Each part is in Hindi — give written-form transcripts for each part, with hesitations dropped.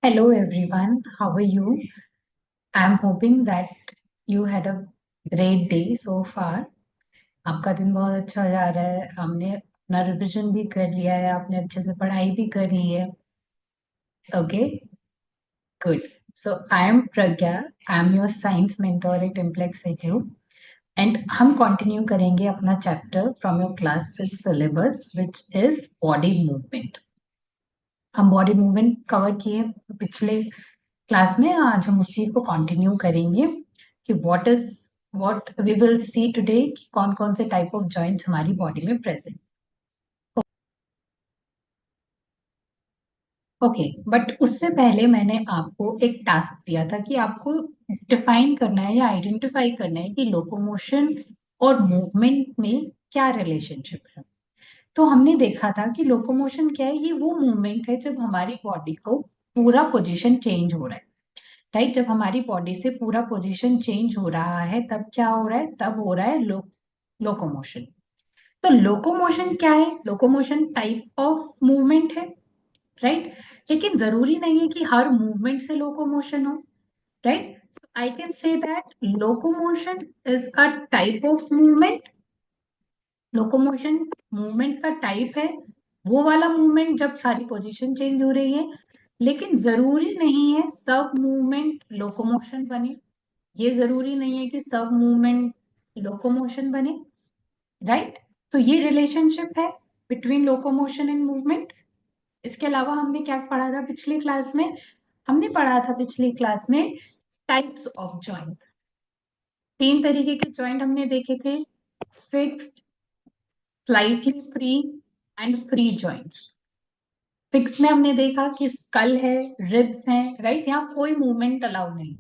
Hello everyone, how are you? I'm hoping that you had a great day so far. आपका दिन बहुत अच्छा जा रहा है। हमने अपना रिवीजन भी कर लिया है, आपने अच्छे से पढ़ाई भी कर ली है। Okay, good. So I am Pragya, I am your science mentor at Implex Edu and हम कंटिन्यू करेंगे अपना chapter from your class 6 syllabus which is body movement. हम बॉडी मूवमेंट कवर किए पिछले क्लास में। आज हम उसी को कंटिन्यू करेंगे कि what we will see today, कौन कौन से टाइप ऑफ जॉइंट्स हमारी बॉडी में प्रेजेंट। ओके, बट उससे पहले मैंने आपको एक टास्क दिया था कि आपको डिफाइन करना है या आइडेंटिफाई करना है कि लोकोमोशन और मूवमेंट में क्या रिलेशनशिप है। तो हमने देखा था कि लोकोमोशन क्या है, ये वो मूवमेंट है जब हमारी बॉडी को पूरा पोजीशन चेंज हो रहा है। राइट, जब हमारी बॉडी से पूरा पोजीशन चेंज हो रहा है तब क्या हो रहा है, तब हो रहा है लोकोमोशन। तो लोकोमोशन क्या है, लोकोमोशन टाइप ऑफ मूवमेंट है। राइट, लेकिन जरूरी नहीं है कि हर मूवमेंट से लोकोमोशन हो। Right, I can say that locomotion is a type of movement. Locomotion movement का टाइप है, वो वाला मूवमेंट जब सारी पोजीशन चेंज हो रही है। लेकिन जरूरी नहीं है सब मूवमेंट लोकोमोशन बने। ये जरूरी नहीं है कि सब मूवमेंट लोकोमोशन बने। राइट, तो ये रिलेशनशिप है बिटवीन लोकोमोशन एंड मूवमेंट। इसके अलावा हमने क्या पढ़ा था पिछली क्लास में? हमने पढ़ा था पिछली क्लास में टाइप्स ऑफ जॉइंट। तीन तरीके के जॉइंट हमने देखे थे, fixed, slightly free and free joints. Fix में हमने देखा कि स्कल है, रिब्स हैं। राइट, यहाँ कोई मूवमेंट अलाउ नहीं,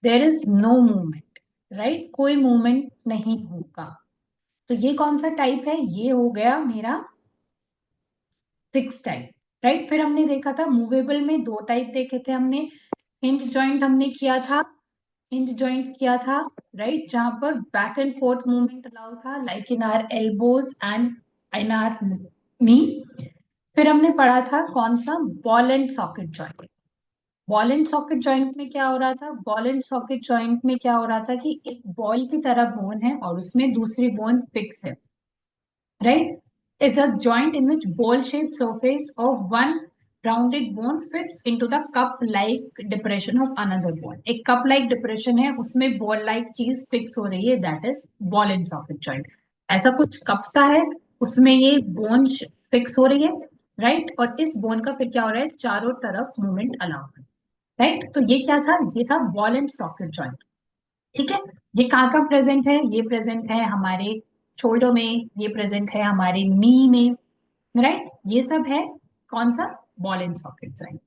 there is no movement. Right, कोई मूवमेंट नहीं होगा। तो ये कौन सा टाइप है? ये हो गया मेरा फिक्स टाइप। राइट, फिर हमने देखा था मूवेबल में दो टाइप देखे थे हमने। हिंज जॉइंट हमने किया था, हिंज जॉइंट किया था। राइट, जहां पर back and forth movement allow था, like in our elbows and in our knee. फिर हमने पढ़ा था कौन सा, ball and socket joint. Ball and socket joint में क्या हो रहा था, बॉल एंड सॉकेट जॉइंट में क्या हो रहा था कि एक बॉल की तरह बोन है और उसमें दूसरी बोन फिक्स है। Right? It's a joint in which ball-shaped surface of one rounded bone fits into the cup-like depression of another bone. एक cup-like depression है, उसमें ball-like चीज fix हो रही है, that is ball and socket joint. ऐसा कुछ कप सा है, उसमें ये बोन फिक्स हो रही है। राइट, और इस बोन का फिर क्या हो रहा है, चारों तरफ मूवमेंट अलाउ है। राइट, तो ये क्या था, ये था बॉल एंड सॉकेट जॉइंट। ठीक है, ये कहाँ का प्रेजेंट है, ये प्रेजेंट है हमारे शोल्डर में, ये प्रेजेंट है हमारे नी में। राइट, ये सब है कौन सा, बॉल एंड सॉकेट जॉइंट।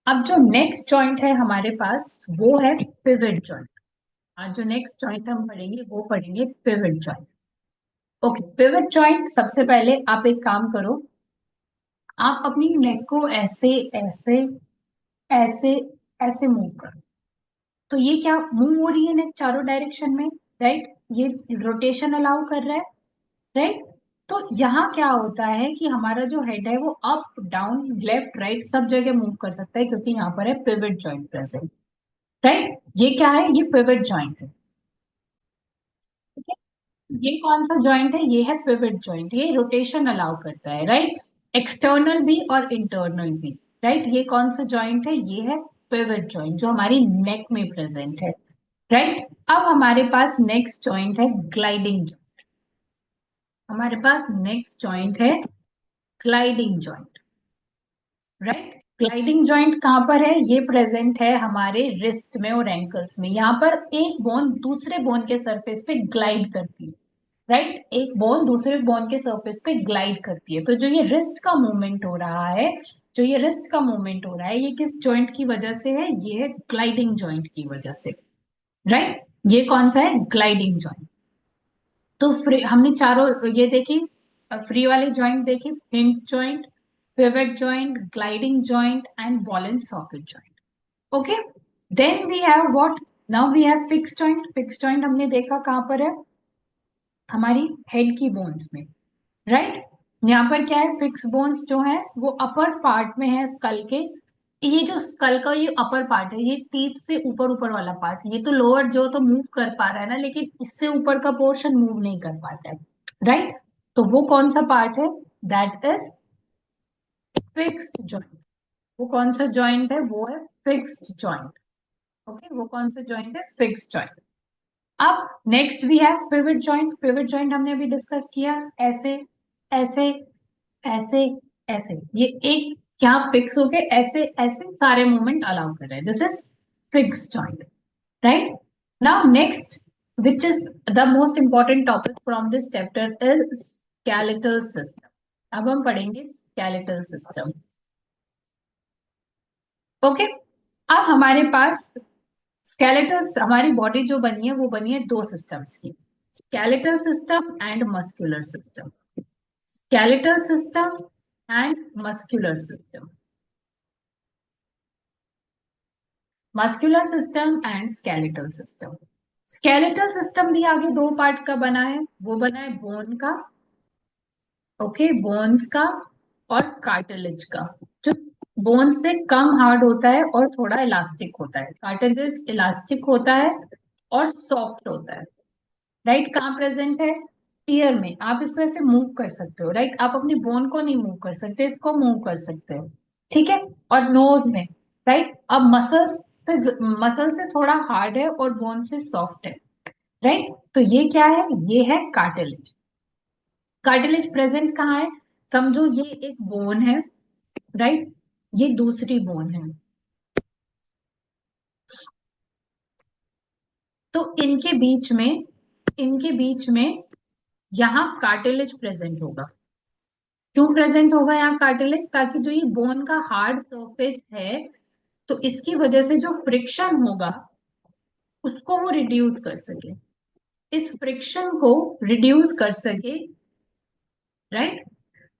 अब जो नेक्स्ट जॉइंट है हमारे पास वो है पिवट जॉइंट। आज जो नेक्स्ट जॉइंट हम पढ़ेंगे वो पढ़ेंगे pivot joint. Okay, pivot joint, सबसे पहले आप एक काम करो, आप अपनी नेक को ऐसे ऐसे ऐसे ऐसे मूव करो। तो ये क्या मूव हो रही है नेक चारों डायरेक्शन में। राइट, ये रोटेशन अलाउ कर रहा है। राइट, तो यहाँ क्या होता है कि हमारा जो हेड है वो अप डाउन लेफ्ट राइट सब जगह मूव कर सकता है, क्योंकि यहाँ पर है पिवट जॉइंट प्रेजेंट। राइट, ये क्या है, ये पिवट जॉइंट है। ठीक है, ये कौन सा जॉइंट है, ये है पिवट जॉइंट। ये रोटेशन अलाउ करता है। राइट, एक्सटर्नल भी और इंटरनल भी। राइट, ये कौन सा जॉइंट है, ये है पिवट जॉइंट जो हमारी नेक में प्रेजेंट है। राइट, अब हमारे पास नेक्स्ट जॉइंट है ग्लाइडिंग। हमारे पास नेक्स्ट जॉइंट है gliding joint. Right, gliding joint कहां पर है, ये प्रेजेंट है हमारे रिस्ट में और एंकल्स में। यहाँ पर एक बोन दूसरे बोन के सरफेस पे ग्लाइड करती है। राइट, एक बोन दूसरे बोन के सरफेस पे ग्लाइड करती है। तो जो ये रिस्ट का मूवमेंट हो रहा है, जो ये रिस्ट का मूवमेंट हो रहा है, ये किस जॉइंट की वजह से है, ये है ग्लाइडिंग जॉइंट की वजह से। राइट, ये कौन सा है, ग्लाइडिंग जॉइंट। तो फ्री हमने चारों ये देखी, फ्री वाले जॉइंट देखे, hinge joint, pivot joint, gliding joint and ball and socket joint. Okay, then we have what, now we have fix joint. Fix joint हमने देखा कहां पर है, हमारी हेड की बोन्स में। राइट, यहाँ पर क्या है, फिक्स बोन्स जो है वो अपर पार्ट में है स्कल के। ये जो स्कल का ये अपर पार्ट है, ये टीथ से ऊपर ऊपर वाला पार्ट, ये तो लोअर जो तो मूव कर पा रहा है ना, लेकिन इससे ऊपर का पोर्शन मूव नहीं कर पाता है, राइट? तो वो कौन सा पार्ट है? That is fixed joint. वो कौन सा जॉइंट है? वो है फिक्स्ड जॉइंट। ओके, वो कौन सा जॉइंट है? Fixed joint. अब next we have pivot joint. Pivot joint हमने अभी डिस्कस किया, ऐसे ऐसे ऐसे ऐसे, ये एक यहाँ फिक्स होके ऐसे ऐसे सारे मूवमेंट अलाउ कर रहे हैं, this is fix joint, right? Now next, which is the most important topic from this chapter, is skeletal system. अब हम पढ़ेंगे skeletal system। ओके, अब हमारे पास स्केलेटल, हमारी बॉडी जो बनी है वो बनी है दो सिस्टम्स की, skeletal system and muscular system. Skeletal system and muscular system. Muscular system and skeletal system. Skeletal system भी आगे दो पार्ट का बना है, वो बना है बोन का, ओके, बोन्स का और कार्टिलेज का। जो बोन से कम हार्ड होता है और थोड़ा इलास्टिक होता है, कार्टिलेज इलास्टिक होता है और सॉफ्ट होता है, राइट? कहाँ प्रेजेंट है? ईयर में। आप इसको ऐसे मूव कर सकते हो, राइट? आप अपनी बोन को नहीं मूव कर सकते, इसको मूव कर सकते हो, ठीक है? और नोज में, राइट? अब मसल से थोड़ा हार्ड है और बोन से सॉफ्ट है, राइट? तो ये क्या है? ये है कार्टिलेज। कार्टिलेज प्रेजेंट कहाँ है? समझो ये एक बोन है, राइट? ये दूसरी बोन है, तो इनके बीच में यहाँ कार्टिलेज प्रेजेंट होगा। क्यों प्रेजेंट होगा यहाँ कार्टिलेज? ताकि जो ये बोन का हार्ड सरफेस है, तो इसकी वजह से जो फ्रिक्शन होगा उसको वो रिड्यूस कर सके, इस फ्रिक्शन को रिड्यूस कर सके, राइट?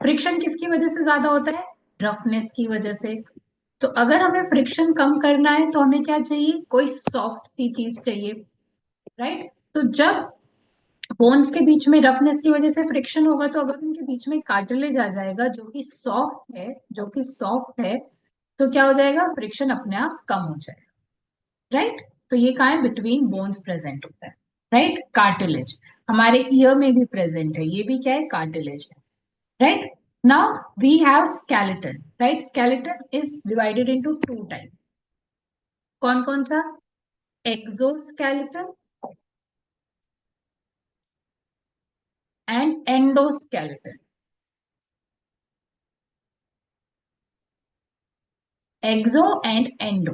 फ्रिक्शन किसकी वजह से ज्यादा होता है? रफनेस की वजह से। तो अगर हमें फ्रिक्शन कम करना है तो हमें क्या चाहिए? कोई सॉफ्ट सी चीज चाहिए, राइट? तो जब बोन्स के बीच में रफनेस की वजह से फ्रिक्शन होगा, तो अगर उनके बीच में कार्टिलेज आ जाएगा जो कि सॉफ्ट है, तो क्या हो जाएगा? फ्रिक्शन अपने आप कम हो जाएगा, राइट? तो ये कहाँ है? बिटवीन बोन्स प्रेजेंट होता है, राइट? कार्टिलेज हमारे ईयर में भी प्रेजेंट है, ये भी क्या है? कार्टिलेज है, right? Now we have skeleton, right? Skeleton is divided into two type. कौन कौन सा? Exoskeleton and endoskeleton. Exo and endo,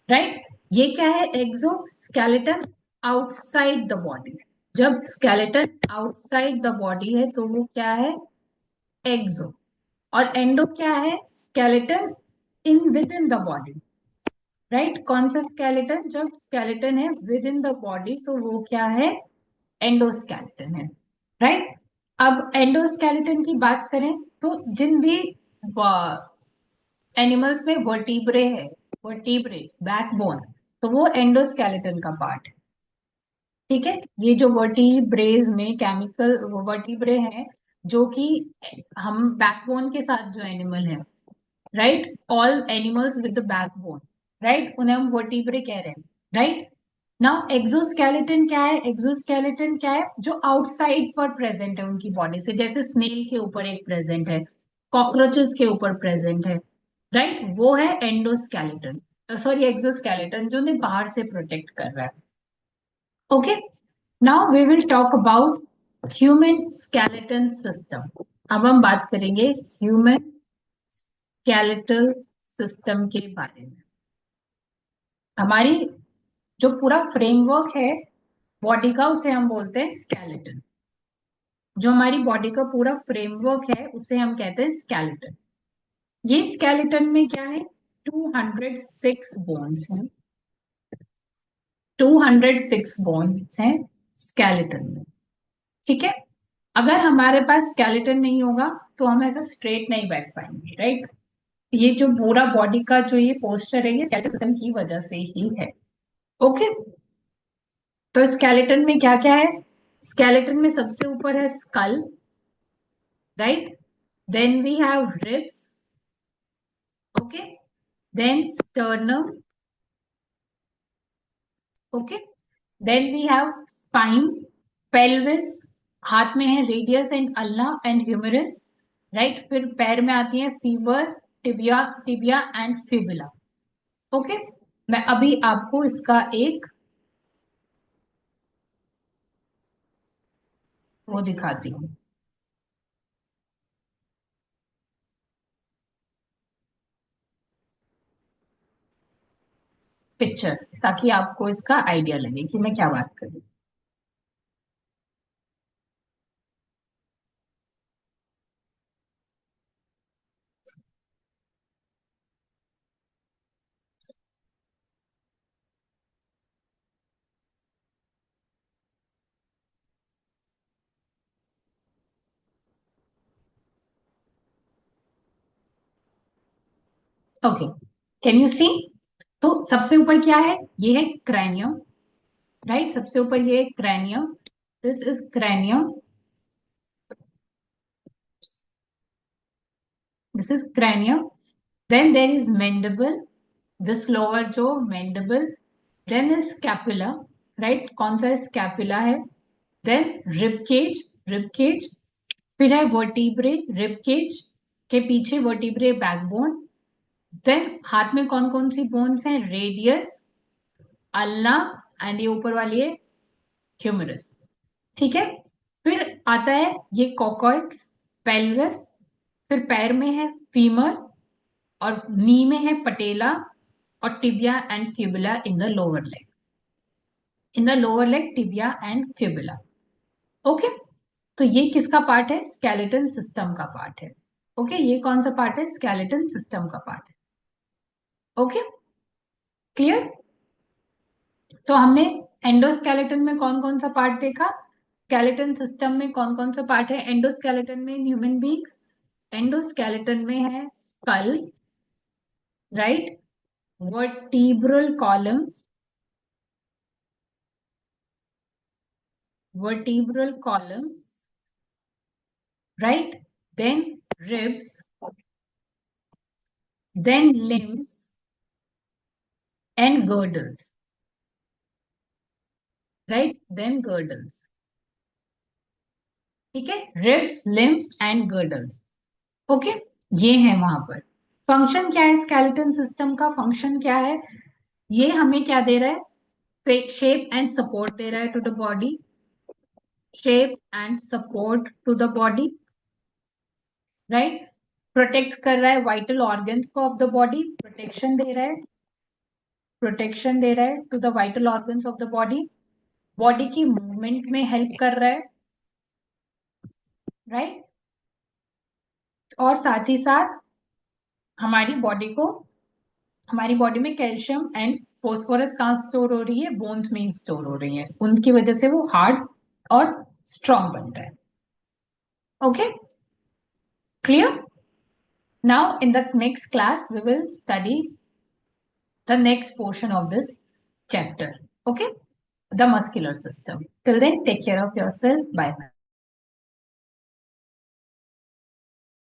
right? ये क्या है? Exo skeleton outside the body. जब स्केलेटन आउटसाइड द बॉडी है तो वो क्या है? एक्सो। और एंडो क्या है? Skeleton in with in the body, right? कौन सा स्केलेटन? जब स्केलेटन है विद इन द बॉडी तो वो क्या है? एंडोस्केलेटन है, राइट? अब एंडोस्केलेटन की बात करें तो जिन भी एनिमल्स में वर्टिब्रे है, वर्टिब्रे बैकबोन, तो वो एंडोस्केलेटन का पार्ट है, ठीक है? ये जो वर्टिब्रेज में केमिकल वर्टिब्रे हैं, जो कि हम बैकबोन के साथ जो एनिमल है, right? All animals with the backbone, right? उन्हें हम वर्टिब्रे कह रहे हैं, राइट? नाउ एक्सोस्केलेटन क्या है? एक्सोस्केलेटन क्या है? जो आउटसाइड पर प्रेजेंट है उनकी बॉडी से, जैसे स्नेल के ऊपर एक प्रेजेंट है, कॉकरोचेस के ऊपर प्रेजेंट है, राइट? वो है एंडोस्केलेटन, सॉरी एक्सोस्केलेटन, जो उन्हें बाहर से प्रोटेक्ट कर रहा है। Okay, now we will talk about human skeleton system. अब हम बात करेंगे ह्यूमन स्केलेटल सिस्टम के बारे में। हमारी जो पूरा फ्रेमवर्क है बॉडी का, उसे हम बोलते हैं स्केलेटन। जो हमारी बॉडी का पूरा फ्रेमवर्क है उसे हम कहते हैं स्केलेटन। ये स्केलेटन में क्या है? 206 बोन्स हैं, 206 बोन्स हैं स्केलेटन में, ठीक है? अगर हमारे पास स्केलेटन नहीं होगा तो हम ऐसा स्ट्रेट नहीं बैठ पाएंगे, राइट? ये जो पूरा बॉडी का जो ये पोस्चर है, ये स्केलेटन की वजह से ही है, ओके? तो स्केलेटन में क्या क्या है? स्केलेटन में सबसे ऊपर है skull, right? Then we have ribs, okay? then sternum. Okay, then we have spine, pelvis, हाथ में है radius and ulna and humerus, right. फिर पैर में आती है femur, tibia, tibia and fibula. Okay, मैं अभी आपको इसका एक वो दिखाती हूँ, पिक्चर, ताकि आपको इसका आइडिया लगे कि मैं क्या बात कर रही हूँ. Okay, can you see? तो सबसे ऊपर क्या है? ये है क्रैनियम, राइट. सबसे ऊपर ये है cranium, this is cranium, this is cranium. Then there is mandible, this lower जो mandible. Then is scapula, right. कौन सा स्कैपुला है? Then rib cage, rib cage. फिर है वर्टिब्रे, रिब केज के पीछे वर्टिब्रे बैकबोन. देन हाथ में कौन कौन सी बोन्स हैं? रेडियस, अल्ना एंड ये ऊपर वाली है ह्यूमरस. ठीक है. फिर आता है ये कोकॉइड्स, पेल्विस. फिर पैर में है फीमर, और नी में है पटेला, और tibia and fibula in the lower leg, in the lower leg tibia and fibula. Okay, तो ये किसका पार्ट है? स्केलेटन सिस्टम का पार्ट है. ओके, ये कौन सा पार्ट है? स्केलेटन सिस्टम का पार्ट है. Okay, clear? तो हमने एंडोस्केलेटन में कौन कौन सा पार्ट देखा? स्केलेटन सिस्टम में कौन कौन सा पार्ट है एंडोस्केलेटन में इन ह्यूमन बींग्स? एंडोस्केलेटन में है skull, right, vertebral columns, vertebral columns, right, then ribs, then limbs and girdles, right, then girdles. ठीक है, ribs, limbs and girdles. Okay, ये है वहां पर. फंक्शन क्या है स्केलेटन सिस्टम का? फंक्शन क्या है? ये हमें क्या दे रहा है? शेप एंड सपोर्ट दे रहा है to the body, shape and support to the body, right. Protect कर रहा है वाइटल ऑर्गन्स को ऑफ द बॉडी, प्रोटेक्शन दे रहा है, प्रोटेक्शन दे रहा है to the vital organs of the body, body की मूवमेंट में हेल्प कर रहा है, राइट. और साथ ही साथ हमारी बॉडी को, हमारी बॉडी में कैल्शियम एंड फोस्फोरस कहाँ स्टोर हो रही है? बोन्स में ही स्टोर हो रही है, उनकी वजह से वो हार्ड और स्ट्रॉन्ग बनता है. Okay, clear? Now in the next class we will study the next portion of this chapter. Okay, the muscular system. Till then, take care of yourself. Bye.